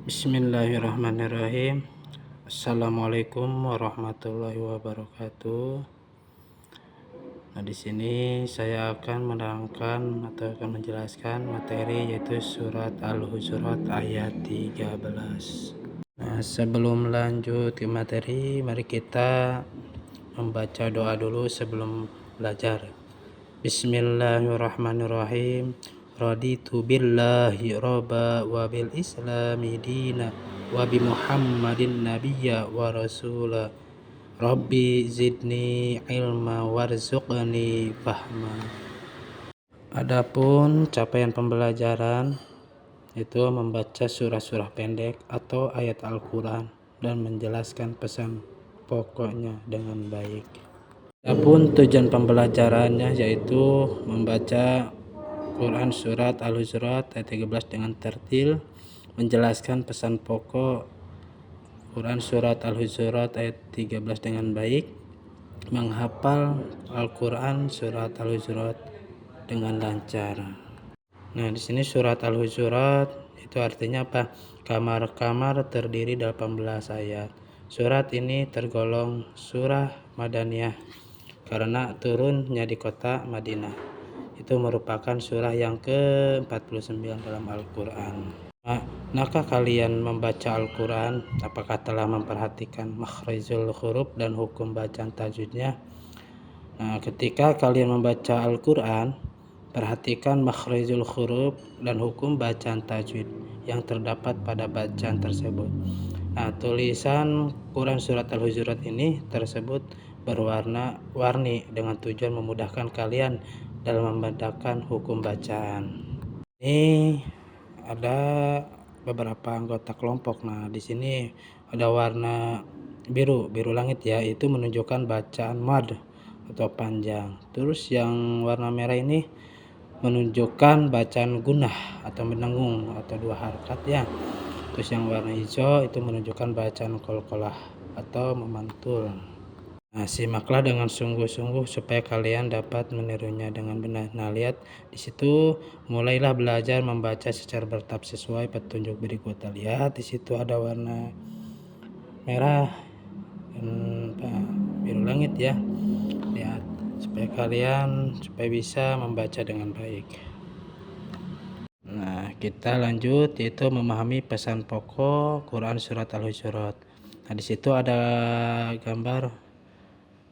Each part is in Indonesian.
Bismillahirrahmanirrahim. Assalamualaikum warahmatullahi wabarakatuh. Nah, di sini saya akan menerangkan atau akan menjelaskan materi yaitu surat Al-Hujurat ayat 13. Nah, sebelum lanjut ke materi, mari kita membaca doa dulu sebelum belajar. Bismillahirrahmanirrahim. Raditu billahi robba wa bil islami dina wa bi muhammadin nabiyya wa rasula. Rabbi zidni ilma warzuqni fahma. Adapun capaian pembelajaran itu membaca surah-surah pendek atau ayat Al-Quran dan menjelaskan pesan pokoknya dengan baik. Adapun tujuan pembelajarannya yaitu membaca Quran surat Al-Hujurat ayat 13 dengan tertil, menjelaskan pesan pokok Quran surat Al-Hujurat ayat 13 dengan baik, menghafal Al-Quran surat Al-Hujurat dengan lancar. Nah, di sini surat Al-Hujurat itu artinya apa? Kamar-kamar terdiri 18 ayat. Surat ini tergolong surah Madaniyah karena turunnya di kota Madinah. Itu merupakan surah yang ke-49 dalam Al-Quran. Nah, kalian membaca Al-Quran, apakah telah memperhatikan makhrijul huruf dan hukum bacaan tajwidnya? Nah, ketika kalian membaca Al-Quran, perhatikan makhrijul huruf dan hukum bacaan tajwid yang terdapat pada bacaan tersebut. Nah, tulisan Quran surat Al-Hujurat ini tersebut berwarna-warni dengan tujuan memudahkan kalian dalam membedakan hukum bacaan. Ini ada beberapa anggota kelompok. Nah, di sini ada warna biru langit ya, itu menunjukkan bacaan mad atau panjang. Terus yang warna merah ini menunjukkan bacaan gunah atau mendengung atau 2 harakat ya. Terus yang warna hijau itu menunjukkan bacaan qalqalah atau memantul. Nah, simaklah dengan sungguh-sungguh supaya kalian dapat menirunya dengan benar. Nah, lihat di situ mulailah belajar membaca secara bertahap sesuai petunjuk berikut. Lihat di situ ada warna merah dan biru langit ya. Lihat supaya bisa membaca dengan baik. Nah, kita lanjut yaitu memahami pesan pokok Quran surat Al-Hujurat. Nah, di situ ada gambar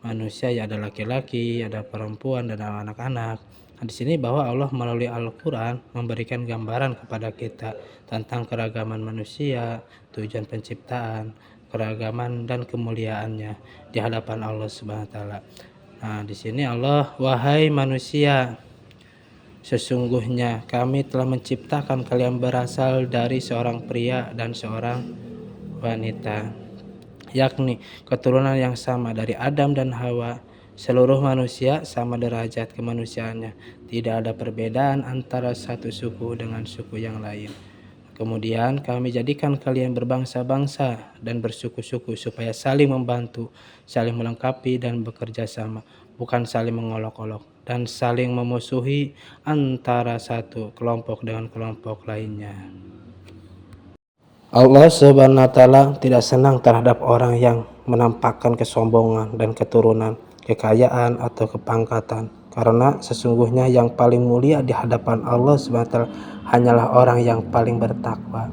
manusia ya, ada laki-laki, ada perempuan, dan ada anak-anak. Nah, di sini bahwa Allah melalui Al-Quran memberikan gambaran kepada kita tentang keragaman manusia, tujuan penciptaan, keragaman dan kemuliaannya di hadapan Allah Subhanahu wa taala. Nah, di sini Allah, wahai manusia, sesungguhnya kami telah menciptakan kalian berasal dari seorang pria dan seorang wanita, yakni keturunan yang sama dari Adam dan Hawa. Seluruh manusia sama derajat kemanusiaannya. Tidak ada perbedaan antara satu suku dengan suku yang lain. Kemudian kami jadikan kalian berbangsa-bangsa dan bersuku-suku supaya saling membantu, saling melengkapi dan bekerja sama, bukan saling mengolok-olok dan saling memusuhi antara satu kelompok dengan kelompok lainnya. Allah Subhanahu wa taala tidak senang terhadap orang yang menampakkan kesombongan dan keturunan, kekayaan atau kepangkatan, karena sesungguhnya yang paling mulia di hadapan Allah Subhanahu wa taala hanyalah orang yang paling bertakwa.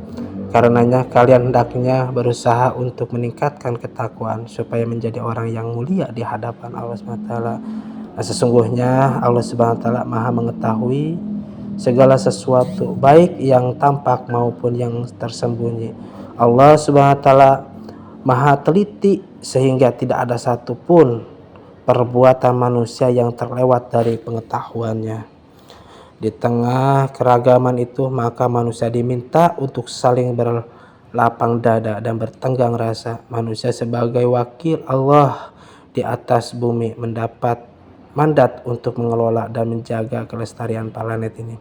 Karenanya kalian hendaknya berusaha untuk meningkatkan ketakwaan supaya menjadi orang yang mulia di hadapan Allah Subhanahu wa taala. Nah, sesungguhnya Allah Subhanahu wa taala Maha mengetahui segala sesuatu, baik yang tampak maupun yang tersembunyi. Allah Subhanahu wa taala Maha teliti sehingga tidak ada satupun perbuatan manusia yang terlewat dari pengetahuannya. Di tengah keragaman itu, maka manusia diminta untuk saling berlapang dada dan bertenggang rasa. Manusia sebagai wakil Allah di atas bumi mendapat mandat untuk mengelola dan menjaga kelestarian planet ini.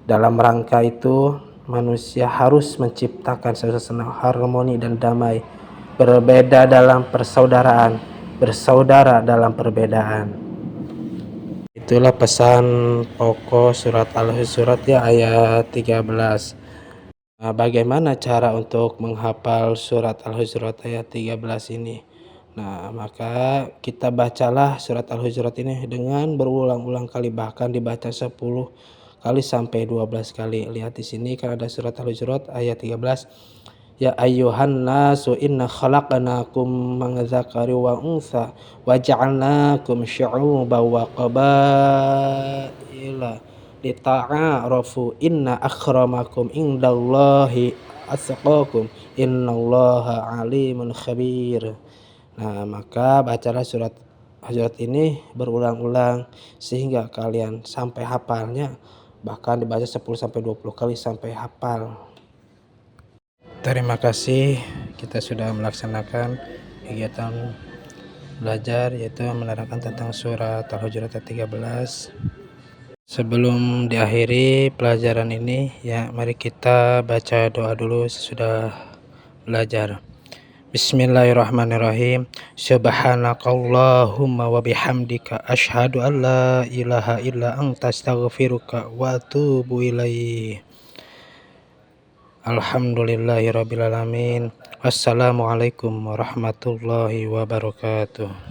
Dalam rangka itu, manusia harus menciptakan suasana harmoni dan damai, berbeda dalam persaudaraan, bersaudara dalam perbedaan. Itulah pesan pokok surat Al-Hujurat ya, ayat 13. Nah, bagaimana cara untuk menghafal surat Al-Hujurat ayat 13 ini? Nah, maka kita bacalah surat Al-Hujurat ini dengan berulang-ulang kali, bahkan dibaca 10 kali sampai 12 kali. Lihat di sini kan ada surat Al-Hujurat ayat 13. Ya ayyuhan nasu inna khalaqnakum min dzakari wa untha wa ja'alnakum syu'uban wa qabaila lita'arafu inna akramakum indallahi atqakum innallaha alimun khabir. Nah, maka bacalah surat Hujurat ini berulang-ulang sehingga kalian sampai hafalnya, bahkan dibaca 10 sampai 20 kali sampai hafal. Terima kasih, kita sudah melaksanakan kegiatan belajar yaitu menerangkan tentang surat Al-Hujurat ayat 13. Sebelum diakhiri pelajaran ini, ya mari kita baca doa dulu sesudah belajar. Bismillahirrahmanirrahim. Subhanakallahumma wa bihamdika asyhadu an la ilaha illa anta astaghfiruka wa atubu ilaik. Alhamdulillahirabbil alamin. Wassalamualaikum warahmatullahi wabarakatuh.